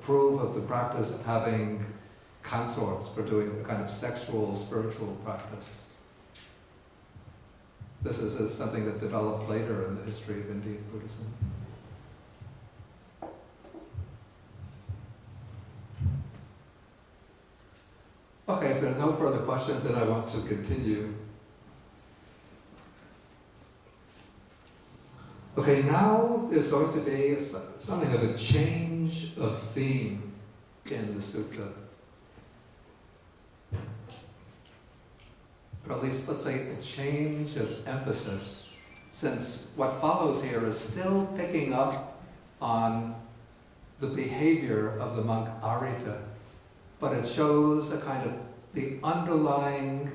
approve of the practice of having consorts for doing a kind of sexual, spiritual practice. This is something that developed later in the history of Indian Buddhism. Okay, if there are no further questions, then I want to continue. Okay, now there's going to be something of a change of theme in the sutta. Or at least, let's say, a change of emphasis, since what follows here is still picking up on the behavior of the monk Arita, but it shows a kind of the underlying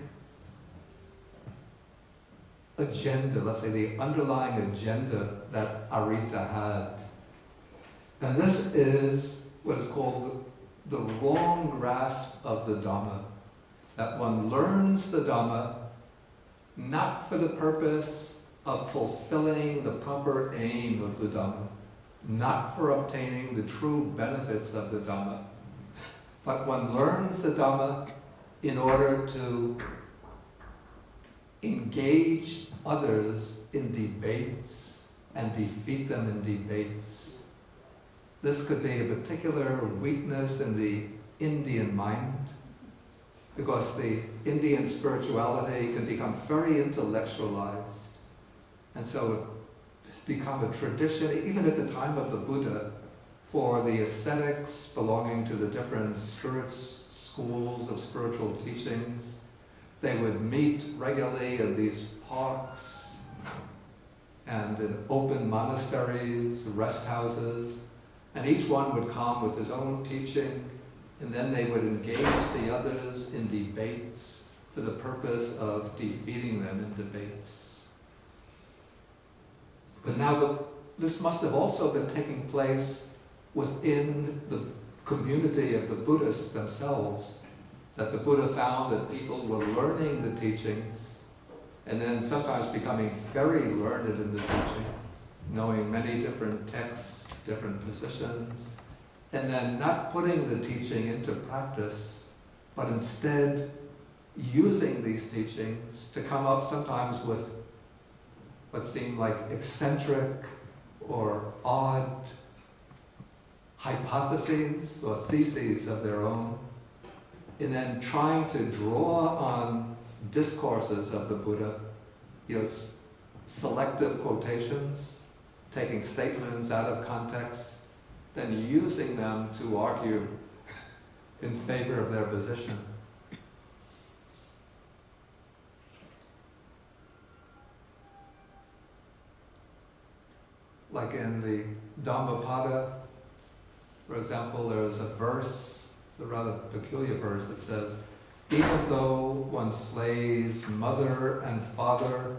agenda, let's say the underlying agenda that Arita had. And this is what is called the wrong grasp of the Dhamma. That one learns the Dhamma not for the purpose of fulfilling the proper aim of the Dhamma, not for obtaining the true benefits of the Dhamma, but one learns the Dhamma in order to engage others in debates and defeat them in debates. This could be a particular weakness in the Indian mind, because the Indian spirituality can become very intellectualized. And so it's become a tradition, even at the time of the Buddha, for the ascetics belonging to the different schools of spiritual teachings. They would meet regularly in these parks and in open monasteries, rest houses, and each one would come with his own teaching, and then they would engage the others in debates for the purpose of defeating them in debates. But now this must have also been taking place within the community of the Buddhists themselves, that the Buddha found that people were learning the teachings and then sometimes becoming very learned in the teaching, knowing many different texts, different positions, and then not putting the teaching into practice, but instead using these teachings to come up sometimes with what seemed like eccentric or odd hypotheses or theses of their own, and then trying to draw on discourses of the Buddha, selective quotations, taking statements out of context, then using them to argue in favor of their position. Like in the Dhammapada, for example, there's a verse, it's a rather peculiar verse, that says, even though one slays mother and father,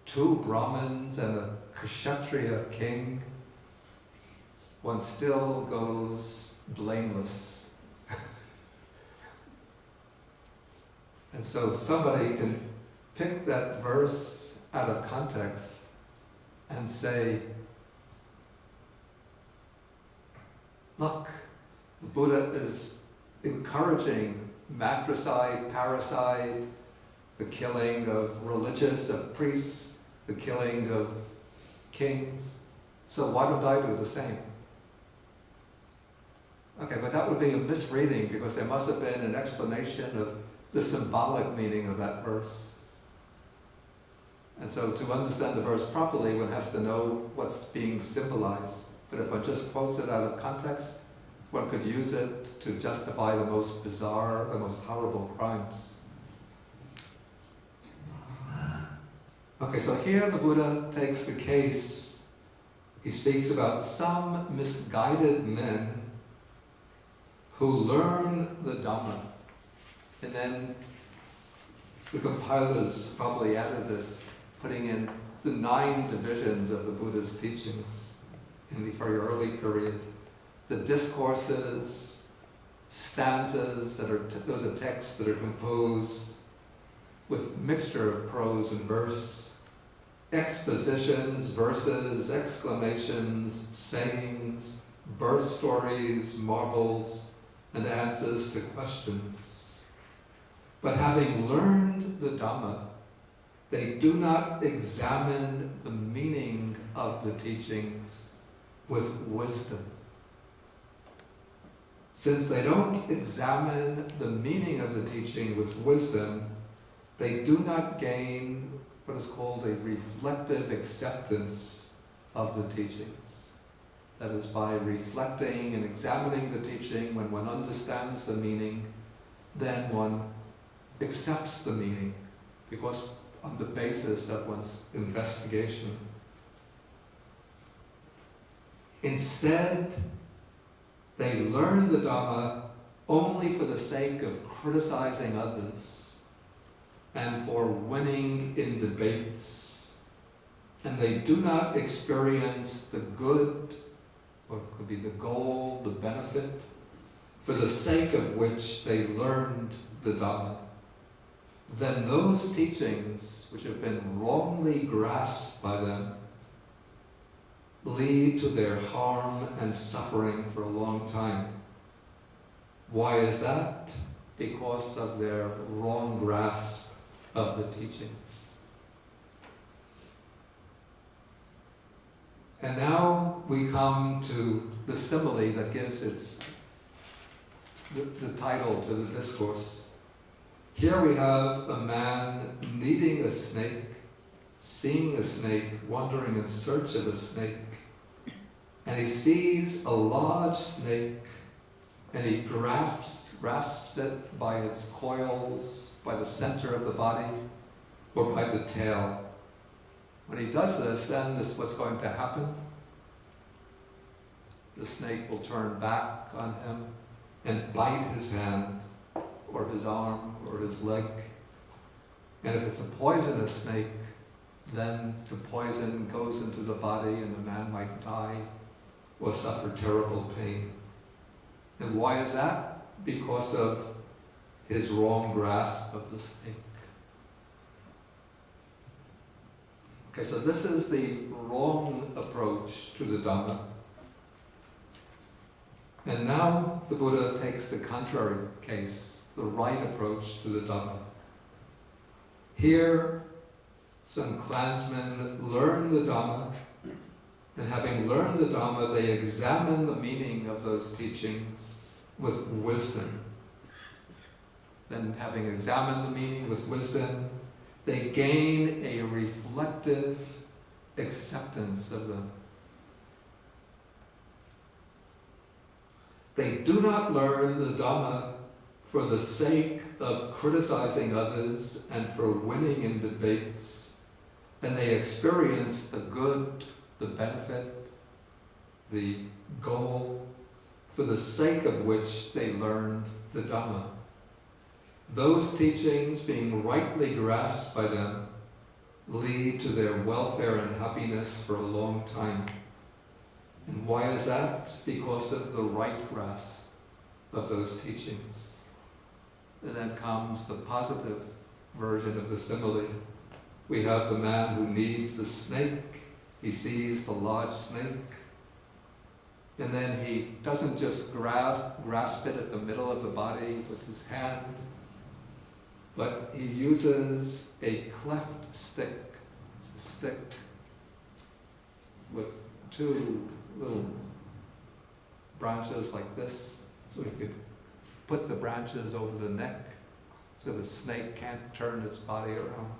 2 Brahmins and a Kshatriya king, one still goes blameless. And so somebody can pick that verse out of context and say, look, the Buddha is encouraging matricide, parricide, the killing of religious, of priests, the killing of kings. So why don't I do the same? Okay, but that would be a misreading, because there must have been an explanation of the symbolic meaning of that verse. And so to understand the verse properly, one has to know what's being symbolized. But if one just quotes it out of context, one could use it to justify the most bizarre, the most horrible crimes. Okay, so here the Buddha takes the case. He speaks about some misguided men who learn the Dhamma. And then the compilers probably added this, putting in the 9 divisions of the Buddha's teachings in the very early period. The discourses, stanzas, those are texts that are composed with mixture of prose and verse, expositions, verses, exclamations, sayings, birth stories, marvels, and answers to questions. But having learned the Dhamma, they do not examine the meaning of the teachings with wisdom. Since they don't examine the meaning of the teaching with wisdom, they do not gain what is called a reflective acceptance of the teachings. That is, by reflecting and examining the teaching, when one understands the meaning, then one accepts the meaning, because on the basis of one's investigation. Instead, they learn the Dhamma only for the sake of criticizing others and for winning in debates. And they do not experience the good, or it could be the goal, the benefit, for the sake of which they learned the Dhamma. Then those teachings, which have been wrongly grasped by them, lead to their harm and suffering for a long time. Why is that? Because of their wrong grasp of the teachings. And now we come to the simile that gives the title to the discourse. Here we have a man meeting a snake, seeing a snake, wandering in search of a snake, and he sees a large snake, and he grasps it by its coils, by the center of the body, or by the tail. When he does this, then this is what's going to happen. The snake will turn back on him and bite his hand, or his arm, or his leg. And if it's a poisonous snake, then the poison goes into the body and the man might die or suffer terrible pain. And why is that? Because of his wrong grasp of the snake. Okay, so this is the wrong approach to the Dhamma. And now the Buddha takes the contrary case, the right approach to the Dhamma. Here, some clansmen learn the Dhamma, and having learned the Dhamma, they examine the meaning of those teachings with wisdom. Then, having examined the meaning with wisdom, they gain a reflective acceptance of them. They do not learn the Dhamma for the sake of criticizing others and for winning in debates, and they experience the good, the benefit, the goal, for the sake of which they learned the Dhamma. Those teachings, being rightly grasped by them, lead to their welfare and happiness for a long time. And why is that? Because of the right grasp of those teachings. And then comes the positive version of the simile. We have the man who needs the snake. He sees the large snake. And then he doesn't just grasp it at the middle of the body with his hand, but he uses a cleft stick. It's a stick with two little branches like this, so he could put the branches over the neck so the snake can't turn its body around.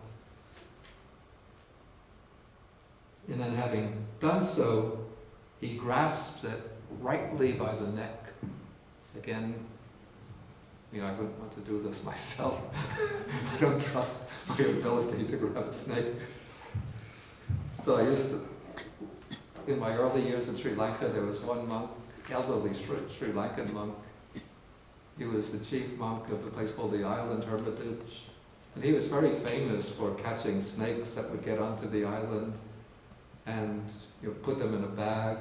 And then having done so, he grasps it rightly by the neck. Again, I wouldn't want to do this myself. I don't trust my ability to grab a snake. But I used to, in my early years in Sri Lanka, there was one monk, elderly Sri Lankan monk. He was the chief monk of a place called the Island Hermitage. And he was very famous for catching snakes that would get onto the island and put them in a bag.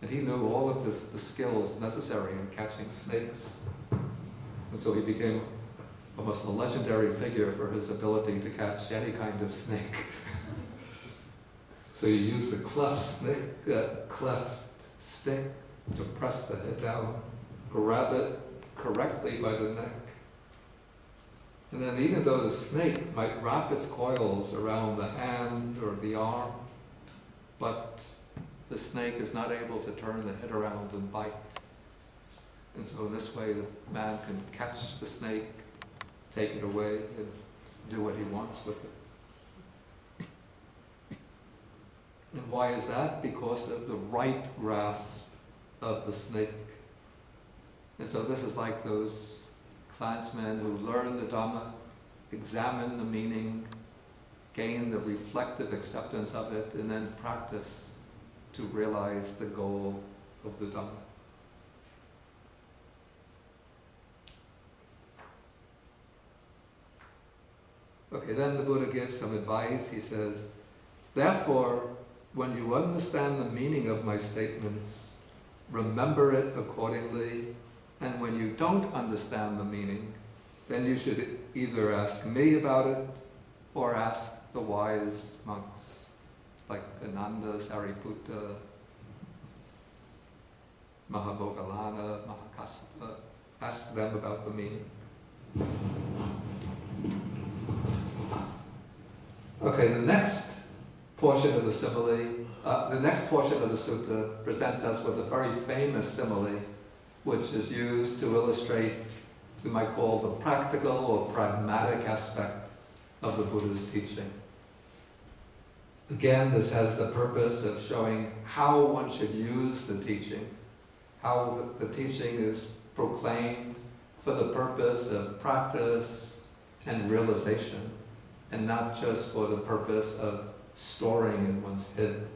And he knew all of the skills necessary in catching snakes. And so he became almost a legendary figure for his ability to catch any kind of snake. So you use the cleft stick to press the head down, grab it correctly by the neck. And then even though the snake might wrap its coils around the hand or the arm, but the snake is not able to turn the head around and bite. And so in this way, the man can catch the snake, take it away, and do what he wants with it. And why is that? Because of the right grasp of the snake. And so this is like those clansmen who learn the Dhamma, examine the meaning, gain the reflective acceptance of it, and then practice to realize the goal of the Dhamma. Okay, then the Buddha gives some advice. He says, therefore, when you understand the meaning of my statements, remember it accordingly, and when you don't understand the meaning, then you should either ask me about it or ask the wise monks, like Ananda, Sariputta, Mahabodhalana, Mahakassapa. Ask them about the meaning. Okay, the next portion of the simile, the next portion of the sutta presents us with a very famous simile, which is used to illustrate, we might call the practical or pragmatic aspect of the Buddha's teaching. Again, this has the purpose of showing how one should use the teaching, how the teaching is proclaimed for the purpose of practice and realization, and not just for the purpose of storing in one's head.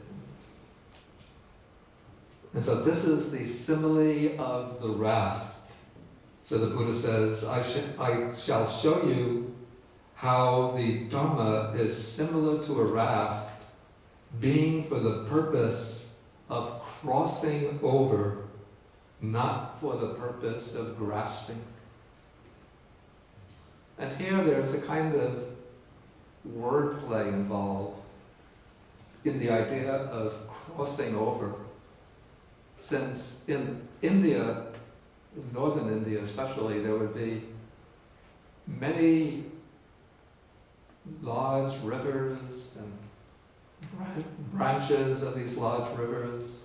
And so this is the simile of the raft. So the Buddha says, I shall show you how the Dhamma is similar to a raft, being for the purpose of crossing over, not for the purpose of grasping. And here there's a kind of wordplay involved in the idea of crossing over. Since in India, in northern India especially, there would be many large rivers and branches of these large rivers,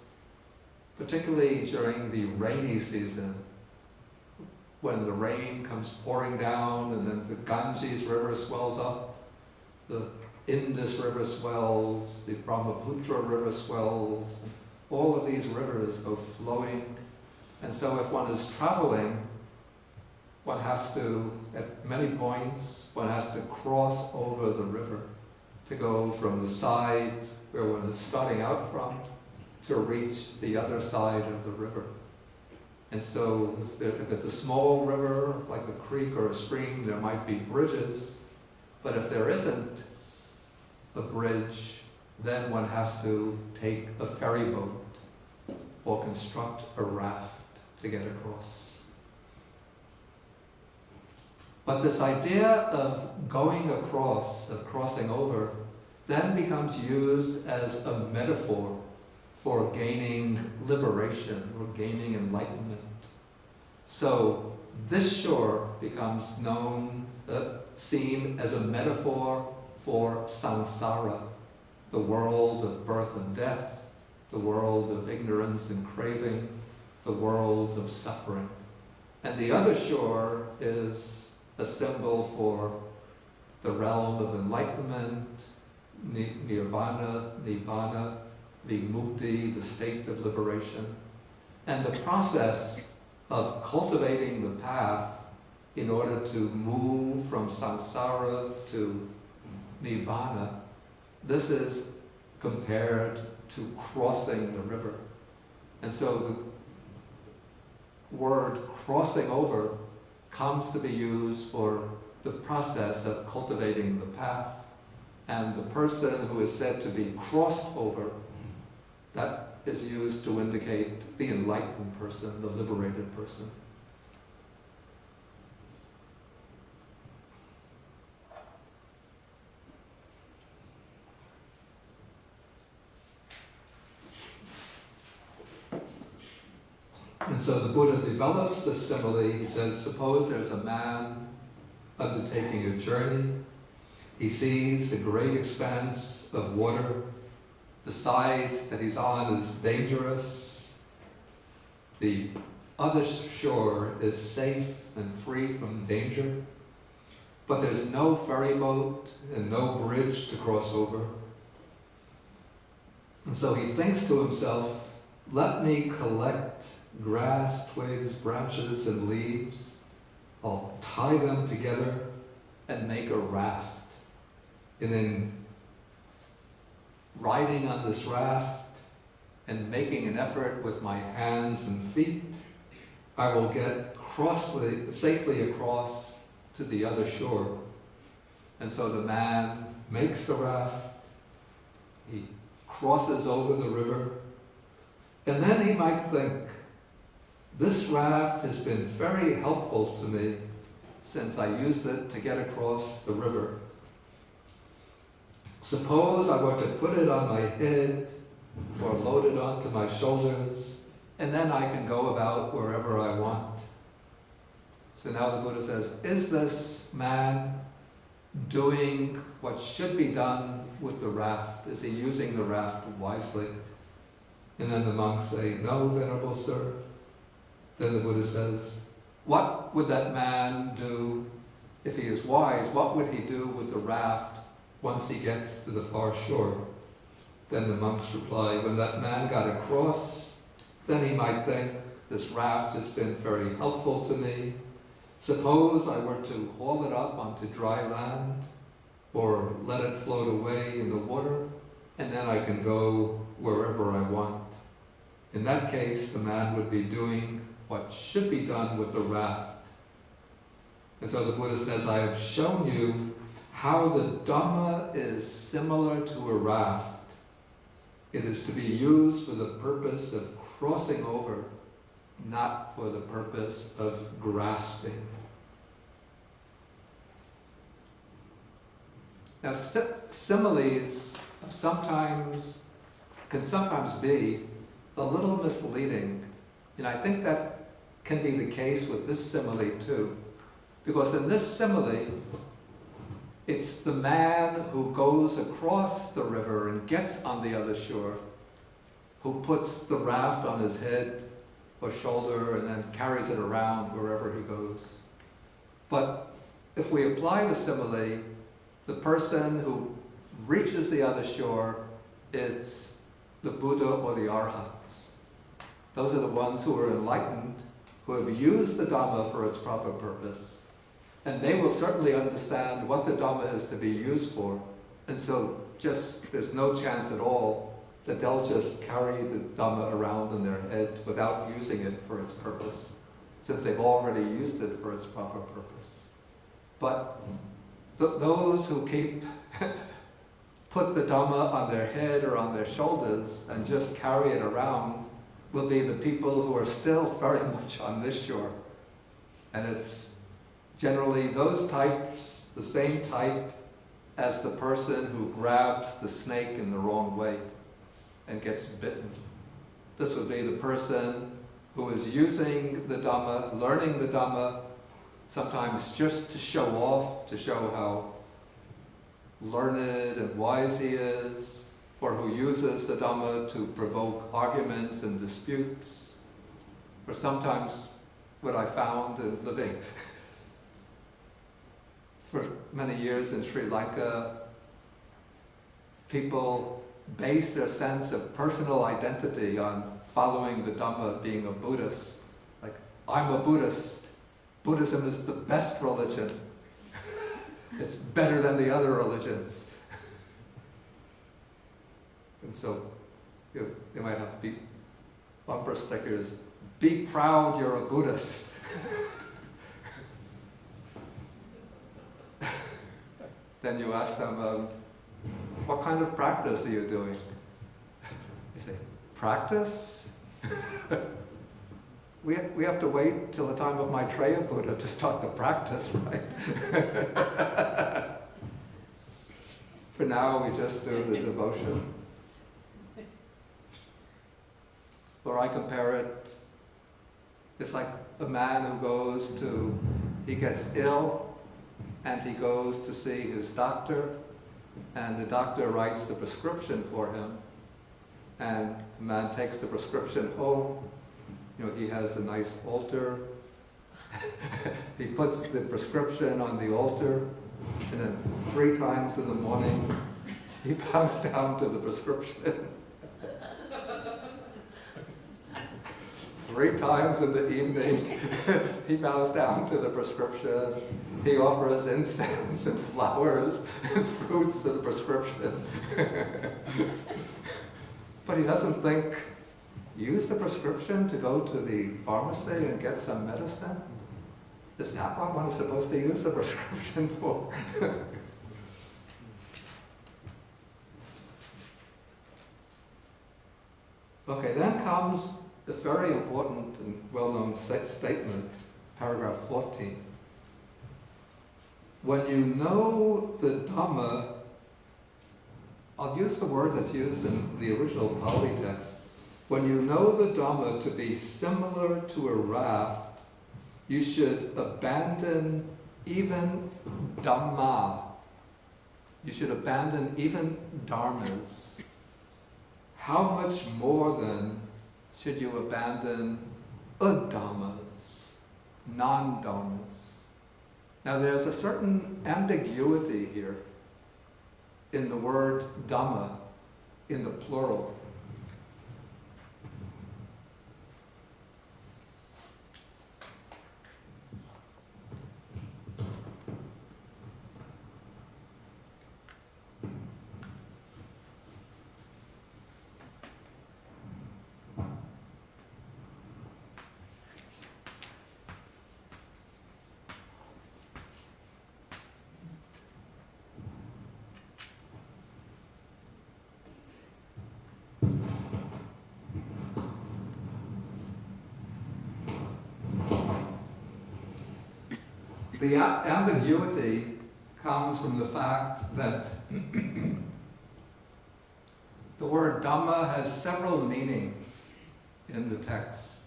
particularly during the rainy season, when the rain comes pouring down and then the Ganges River swells up, the Indus River swells, the Brahmaputra River swells, all of these rivers go flowing. And so if one is traveling, one has to, at many points, one has to cross over the river to go from the side where one is starting out from to reach the other side of the river. And so if it's a small river, like a creek or a stream, there might be bridges. But if there isn't a bridge, then one has to take a ferry boat or construct a raft to get across. But this idea of going across, of crossing over, then becomes used as a metaphor for gaining liberation or gaining enlightenment. So this shore becomes seen as a metaphor for samsara, the world of birth and death, the world of ignorance and craving, the world of suffering. And the other shore is a symbol for the realm of enlightenment, nirvana, nibbana, vimukti, the state of liberation. And the process of cultivating the path in order to move from samsara to nibbana, this is compared to crossing the river. And so the word crossing over comes to be used for the process of cultivating the path, and the person who is said to be crossed over, that is used to indicate the enlightened person, the liberated person. And so the Buddha develops the simile. He says, suppose there's a man undertaking a journey. He sees a great expanse of water. The side that he's on is dangerous. The other shore is safe and free from danger. But there's no ferry boat and no bridge to cross over. And so he thinks to himself, let me collect grass, twigs, branches, and leaves. I'll tie them together and make a raft. And then riding on this raft and making an effort with my hands and feet, I will get safely across to the other shore. And so the man makes the raft, he crosses over the river, and then he might think, this raft has been very helpful to me since I used it to get across the river. Suppose I were to put it on my head or load it onto my shoulders, and then I can go about wherever I want. So now the Buddha says, is this man doing what should be done with the raft? Is he using the raft wisely? And then the monks say, no, Venerable Sir. Then the Buddha says, what would that man do if he is wise? What would he do with the raft once he gets to the far shore? Then the monks reply, when that man got across, then he might think, this raft has been very helpful to me. Suppose I were to haul it up onto dry land or let it float away in the water, and then I can go wherever I want. In that case, the man would be doing what should be done with the raft. And so the Buddha says, I have shown you how the Dhamma is similar to a raft. It is to be used for the purpose of crossing over, not for the purpose of grasping. Now, similes can sometimes be a little misleading, and I think that can be the case with this simile too. Because in this simile, it's the man who goes across the river and gets on the other shore, who puts the raft on his head or shoulder and then carries it around wherever he goes. But if we apply the simile, the person who reaches the other shore is the Buddha or the Arhats. Those are the ones who are enlightened, who have used the Dhamma for its proper purpose. And they will certainly understand what the Dhamma is to be used for. And so there's no chance at all that they'll just carry the Dhamma around in their head without using it for its purpose, since they've already used it for its proper purpose. But those who put the Dhamma on their head or on their shoulders and just carry it around will be the people who are still very much on this shore. And it's generally those types, the same type as the person who grabs the snake in the wrong way and gets bitten. This would be the person who is using the Dhamma, learning the Dhamma, sometimes just to show off, to show how learned and wise he is, or who uses the Dhamma to provoke arguments and disputes. Or sometimes what I found in living for many years in Sri Lanka, people base their sense of personal identity on following the Dhamma, being a Buddhist. Like, I'm a Buddhist. Buddhism is the best religion. It's better than the other religions. And so they might have bumper stickers, be proud you're a Buddhist. Then you ask them, what kind of practice are you doing? They say, practice? We have to wait till the time of Maitreya Buddha to start the practice, right? For now, we just do the devotion. Or I compare it It's like a man who he gets ill and he goes to see his doctor, and the doctor writes the prescription for him, and the man takes the prescription home. You know, he has a nice altar. He puts the prescription on the altar, and then 3 times in the morning, he bows down to the prescription. 3 times in the evening, he bows down to the prescription. He offers incense and flowers and fruits to the prescription. But he doesn't think, use the prescription to go to the pharmacy and get some medicine? Is that what one is supposed to use the prescription for? Okay, then comes the very important and well-known statement, paragraph 14. When you know the Dhamma, I'll use the word that's used in the original Pali text. When you know the Dhamma to be similar to a raft, you should abandon even Dhamma. You should abandon even Dharmas. How much more then should you abandon adhammas, non-dhammas? Now there's a certain ambiguity here in the word Dhamma, in the plural. The ambiguity comes from the fact that the word Dhamma has several meanings in the text.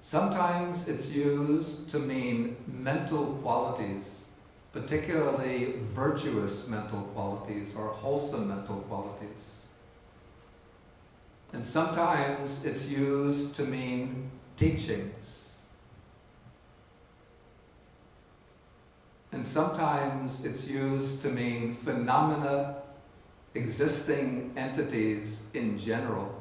Sometimes it's used to mean mental qualities, particularly virtuous mental qualities or wholesome mental qualities. And sometimes it's used to mean teachings. And sometimes it's used to mean phenomena, existing entities in general.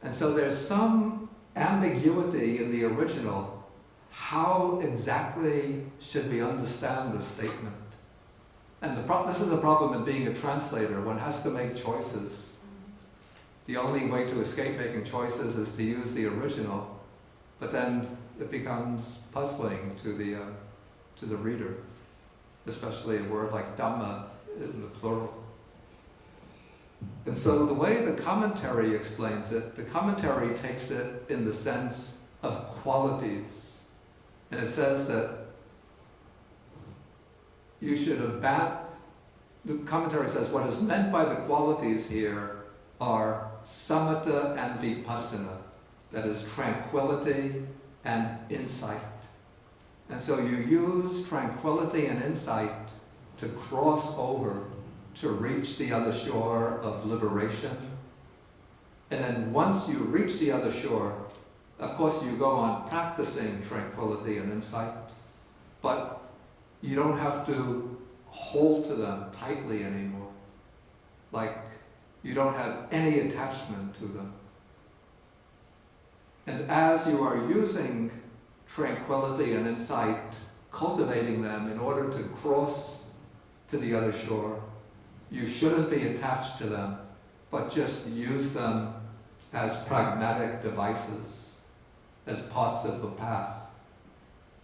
And so there's some ambiguity in the original. How exactly should we understand this statement? And this is a problem in being a translator. One has to make choices. The only way to escape making choices is to use the original, but then it becomes puzzling to the reader, especially a word like Dhamma in the plural. And so the way the commentary explains it, the commentary takes it in the sense of qualities. And it says that you should abandon, the commentary says what is meant by the qualities here are samatha and vipassana, that is tranquility and insight. And so you use tranquility and insight to cross over, to reach the other shore of liberation. And then once you reach the other shore, of course you go on practicing tranquility and insight, but you don't have to hold to them tightly anymore. Like you don't have any attachment to them. And as you are using tranquility and insight, cultivating them in order to cross to the other shore, you shouldn't be attached to them, but just use them as pragmatic devices, as parts of the path.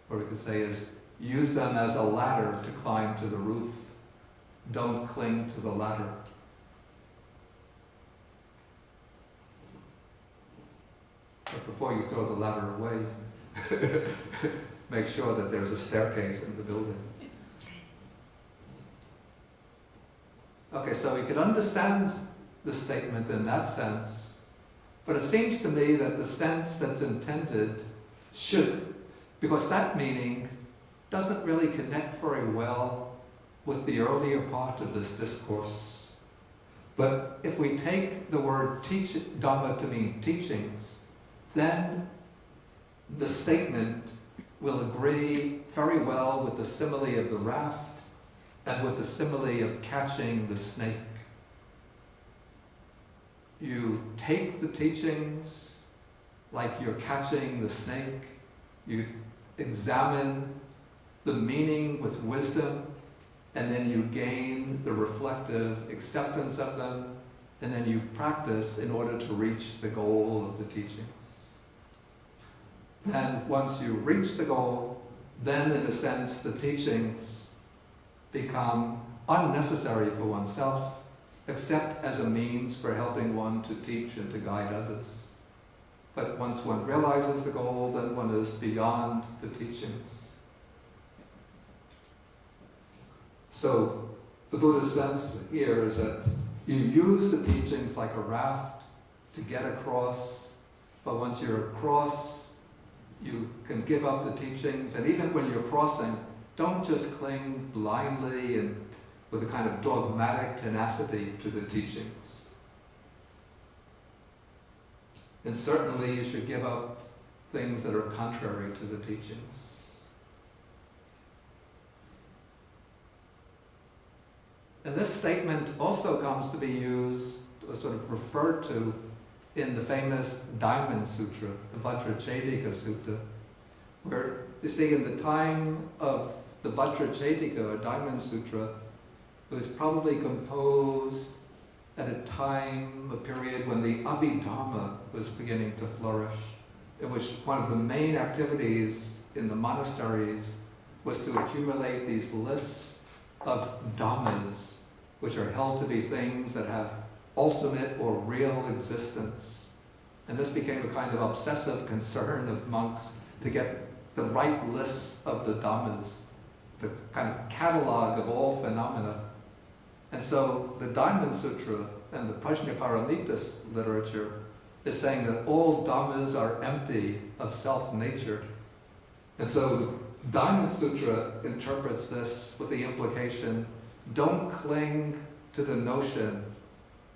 Or we could say is, use them as a ladder to climb to the roof. Don't cling to the ladder. But before you throw the ladder away, make sure that there's a staircase in the building. Okay, so we could understand the statement in that sense, But it seems to me that the sense that's intended should, because that meaning doesn't really connect very well with the earlier part of this discourse. But if we take the word Dhamma to mean teachings, then the statement will agree very well with the simile of the raft and with the simile of catching the snake. You take the teachings like you're catching the snake. You examine the meaning with wisdom, and then you gain the reflective acceptance of them, and then you practice in order to reach the goal of the teachings. And once you reach the goal, then in a sense the teachings become unnecessary for oneself, except as a means for helping one to teach and to guide others. But once one realizes the goal, then one is beyond the teachings. So the Buddha's sense here is that you use the teachings like a raft to get across, but once you're across, you can give up the teachings, and even when you're crossing, don't just cling blindly and with a kind of dogmatic tenacity to the teachings. And certainly you should give up things that are contrary to the teachings. And this statement also comes to be used, or sort of referred to, in the famous Diamond Sutra, the Vajracchedika Sutta, where you see in the time of the Vajracchedika, or Diamond Sutra, it was probably composed at a time, a period when the Abhidharma was beginning to flourish, in which one of the main activities in the monasteries was to accumulate these lists of dhammas, which are held to be things that have ultimate or real existence. And this became a kind of obsessive concern of monks to get the right lists of the dhammas, the kind of catalog of all phenomena. And so the Diamond Sutra and the Prajnaparamita literature is saying that all dhammas are empty of self-nature. And so the Diamond Sutra interprets this with the implication, don't cling to the notion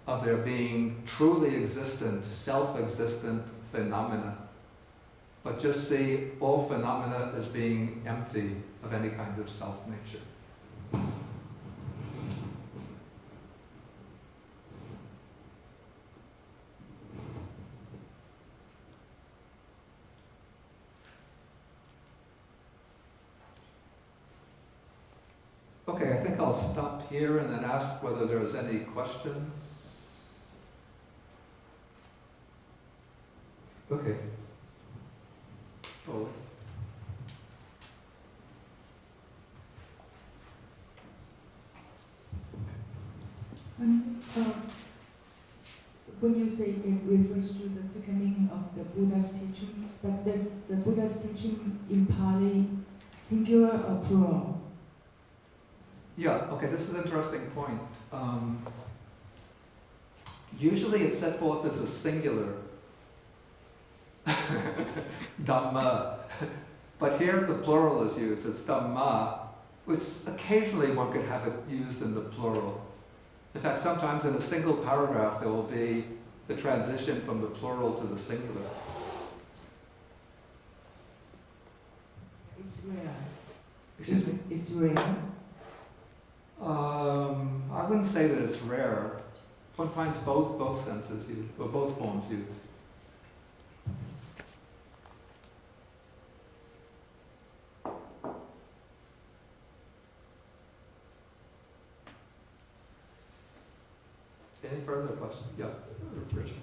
of there being truly existent, self-existent phenomena, but just see all phenomena as being empty of any kind of self-nature. Okay, I think I'll stop here and then ask whether there's any questions. Okay. Oh. When you say it refers to the second meaning of the Buddha's teachings, but does the Buddha's teaching in Pali singular or plural? Yeah, okay, this is an interesting point. Usually it's set forth as a singular Dhamma, but here the plural is used, it's Dhamma, which occasionally one could have it used in the plural. In fact, sometimes in a single paragraph there will be the transition from the plural to the singular. It's rare. Excuse me? It's rare. I wouldn't say that it's rare. One finds both senses used, or both forms used. Any further questions? Yeah, Richard.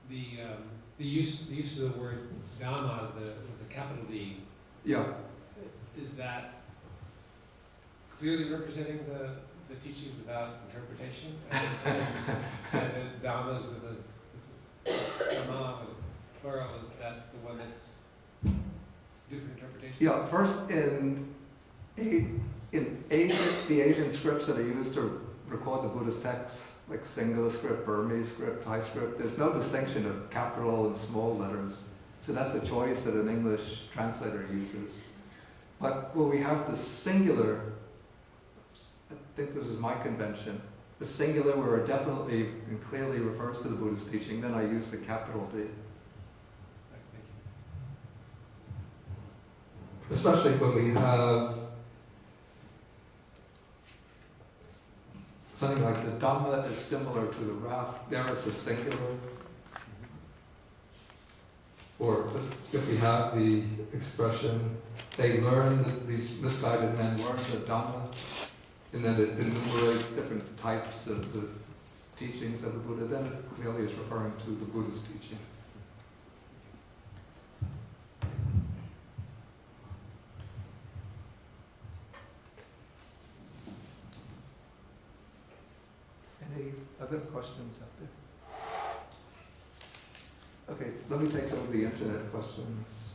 The use of the word Dhamma, the capital D. Yeah. Is that clearly representing the teachings without interpretation? And the Dhammas with the Dhamma with the plural, that's the one that's different interpretation? Yeah, first in the Asian scripts that are used to record the Buddhist texts, like singular script, Burmese script, Thai script. There's no distinction of capital and small letters. So that's a choice that an English translator uses. But where we have the singular, I think this is my convention, the singular where it definitely and clearly refers to the Buddha's teaching, then I use the capital D. Especially when we have something like the Dhamma is similar to the raft, there it's a singular. Or if we have the expression, they learn, that these misguided men learn the Dhamma, and then it enumerates different types of the teachings of the Buddha, then it really is referring to the Buddha's teaching. Any other questions out there? Okay, let me take some of the internet questions.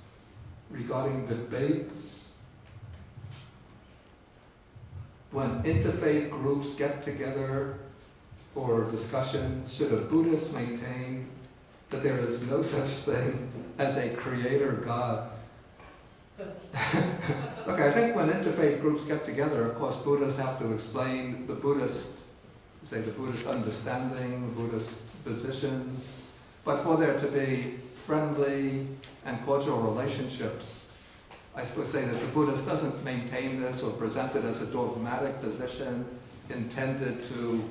Regarding debates, when interfaith groups get together for discussions, should a Buddhist maintain that there is no such thing as a creator God? Okay, I think when interfaith groups get together, of course, Buddhists have to explain the Buddhist, say the Buddhist understanding, the Buddhist positions. But for there to be friendly and cordial relationships, I would say that the Buddhist doesn't maintain this or present it as a dogmatic position intended to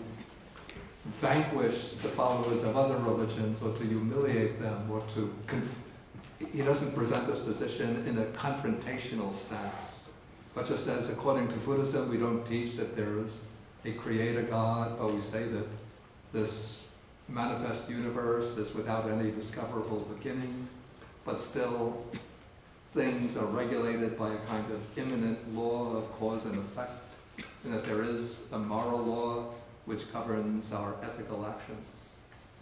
vanquish the followers of other religions or to humiliate them or to... He doesn't present this position in a confrontational stance, but just says, according to Buddhism, we don't teach that there is a creator God, but we say that this manifest universe is without any discoverable beginning, but still things are regulated by a kind of immanent law of cause and effect, and that there is a moral law which governs our ethical actions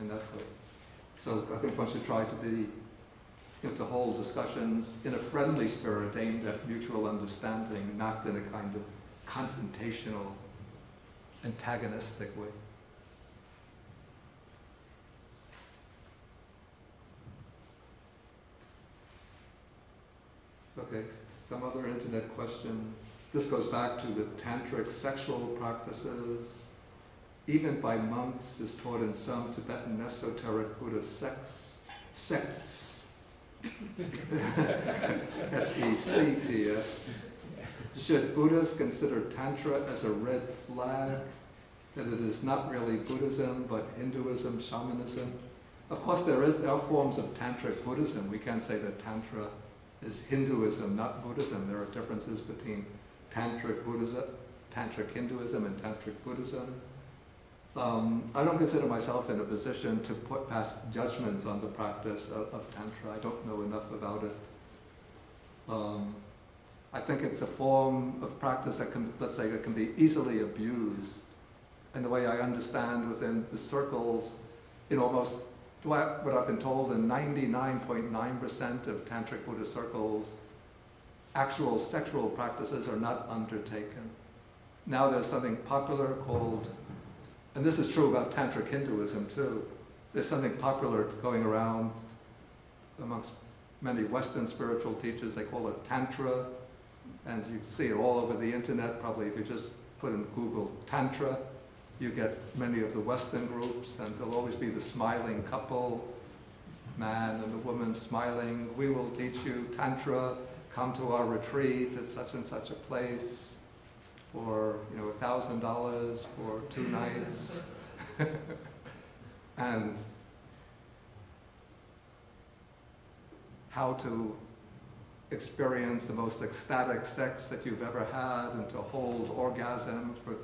in that way. So I think one should try to hold discussions in a friendly spirit aimed at mutual understanding, not in a kind of confrontational, antagonistic way. Okay, some other internet questions. This goes back to the tantric sexual practices. Even by monks is taught in some Tibetan esoteric Buddhist sects. S-E-C-T-S. Should Buddhists consider Tantra as a red flag, that it is not really Buddhism, but Hinduism, shamanism? Of course, there are forms of Tantric Buddhism. We can't say that Tantra is Hinduism, not Buddhism. There are differences between Tantric Buddhism, Tantric Hinduism, and Tantric Buddhism. I don't consider myself in a position to pass judgments on the practice of Tantra. I don't know enough about it. I think it's a form of practice that can, let's say, that can be easily abused. And the way I understand within the circles, in almost what I've been told, in 99.9% of Tantric Buddhist circles, actual sexual practices are not undertaken. Now there's something popular called, and this is true about Tantric Hinduism too, there's something popular going around amongst many Western spiritual teachers, they call it Tantra, and you see it all over the internet. Probably if you just put in Google Tantra, you get many of the Western groups, and there'll always be the smiling couple, man and the woman smiling. We will teach you Tantra, come to our retreat at such and such a place for $1,000 for 2 nights. And how to experience the most ecstatic sex that you've ever had and to hold orgasm for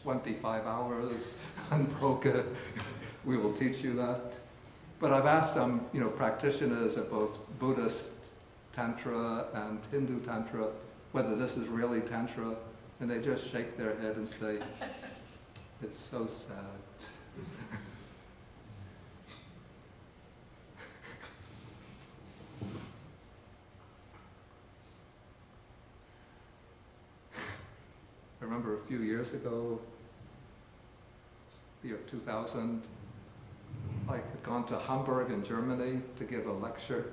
25 hours unbroken. We will teach you that. But I've asked some practitioners of both Buddhist Tantra and Hindu Tantra whether this is really Tantra, and they just shake their head and say, it's so sad. I remember a few years ago, the year 2000, I had gone to Hamburg in Germany to give a lecture.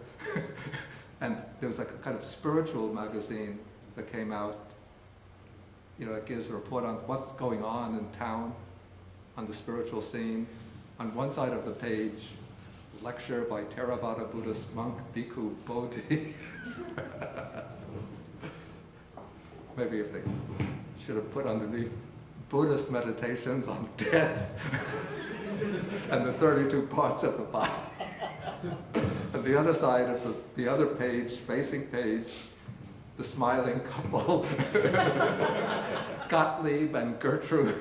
And there was like a kind of spiritual magazine that came out. You know, it gives a report on what's going on in town, on the spiritual scene. On one side of the page, lecture by Theravada Buddhist monk Bhikkhu Bodhi. Maybe if they should have put underneath Buddhist meditations on death and the 32 parts of the body. And the other side of the other page, facing page, the smiling couple, Gottlieb and Gertrude,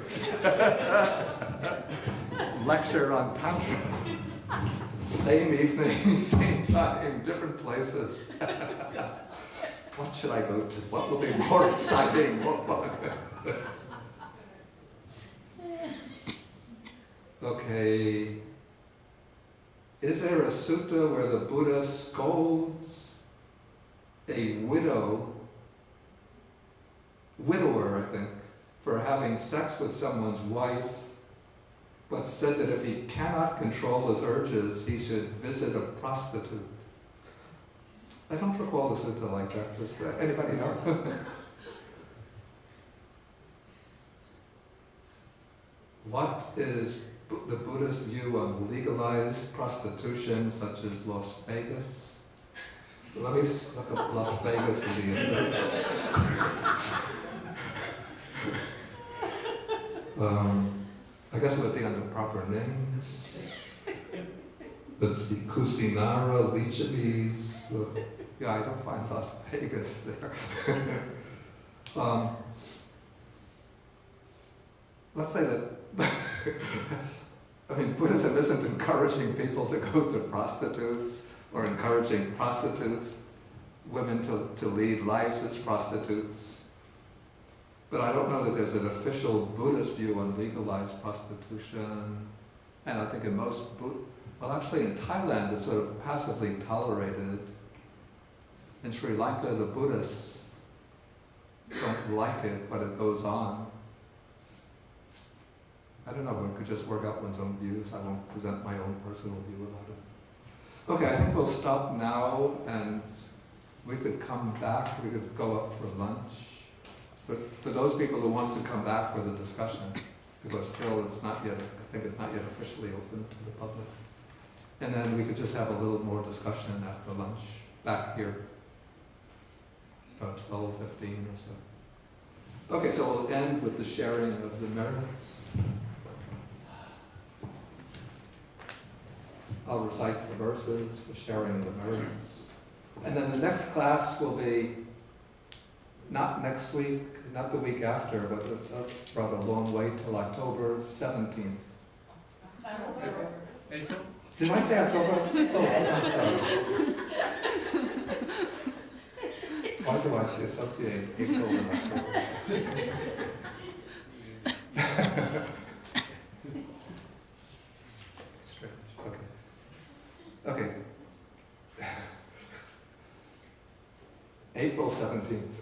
lecture on Tantra. Same evening, same time, different places. What should I go to? What will be more exciting? Okay. Is there a sutta where the Buddha scolds a widower, I think, for having sex with someone's wife, but said that if he cannot control his urges, he should visit a prostitute? I don't recall the sutta like that. Does anybody know? What is the Buddhist view on legalized prostitution, such as Las Vegas? Let me look up Las Vegas in the index. I guess it would be under proper names. Let's see, Kusinara, Lichavis. Yeah, I don't find Las Vegas there. Let's say that, I mean, Buddhism isn't encouraging people to go to prostitutes or encouraging prostitutes, women to lead lives as prostitutes. But I don't know that there's an official Buddhist view on legalized prostitution. And I think in most, well actually in Thailand it's sort of passively tolerated. In Sri Lanka the Buddhists don't like it, but it goes on. I don't know, one could just work out one's own views. I won't present my own personal view about it. Okay, I think we'll stop now and we could come back, we could go up for lunch. But for those people who want to come back for the discussion, because still it's not yet, I think it's not yet officially open to the public. And then we could just have a little more discussion after lunch, back here, about 12:15 or so. Okay, so we'll end with the sharing of the merits. I'll recite the verses for sharing the merits. And then the next class will be not next week, not the week after, but brought a long way till October 17th. April? Did I say October? Oh, I'm sorry. Why do I associate April and October? Strange. Okay. Okay. April 17th.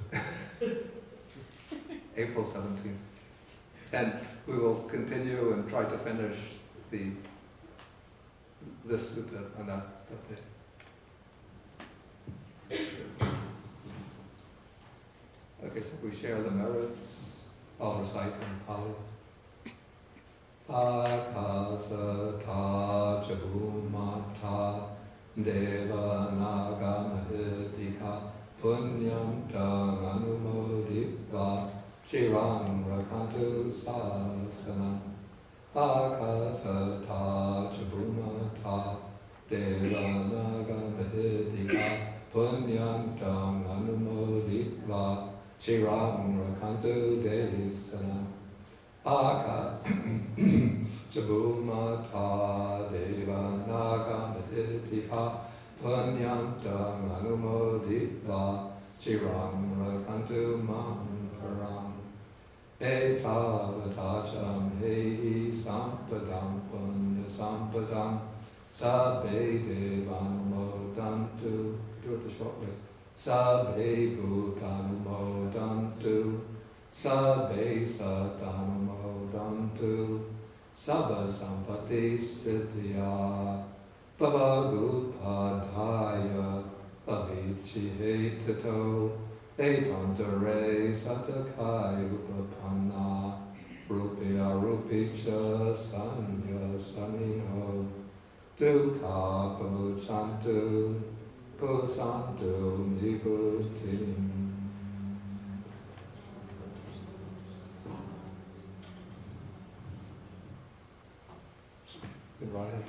April 17th. And we will continue and try to finish this sutta on that day. Okay, so we share the merits. I'll recite in Pali. Akasata Jabhumata Deva Nagamahidika Punyam Tang Anumoditva Shiram Rakantu Sasanam Akasata Jabhumata Deva Nagamahidika Punyam Tang Anumoditva Shiram Rakantu Desanam Akas Jabhumata Deva Nagamahidika Punyantang Anumoditva Chiram Rakantu Mamparam Etavatacham Hei Sampadam Punya Sampadam Sabbe Devanumodantu. Do it the short way. Sabbe Bhutanumodantu Sabbe Satanumodantu Sabba sampati siddhya bhavagupadhaya avichihetato etantare satakaya upapanna rupya rupicha sanya samino dukkha pamuchantu pusantu nibhutim. Good morning.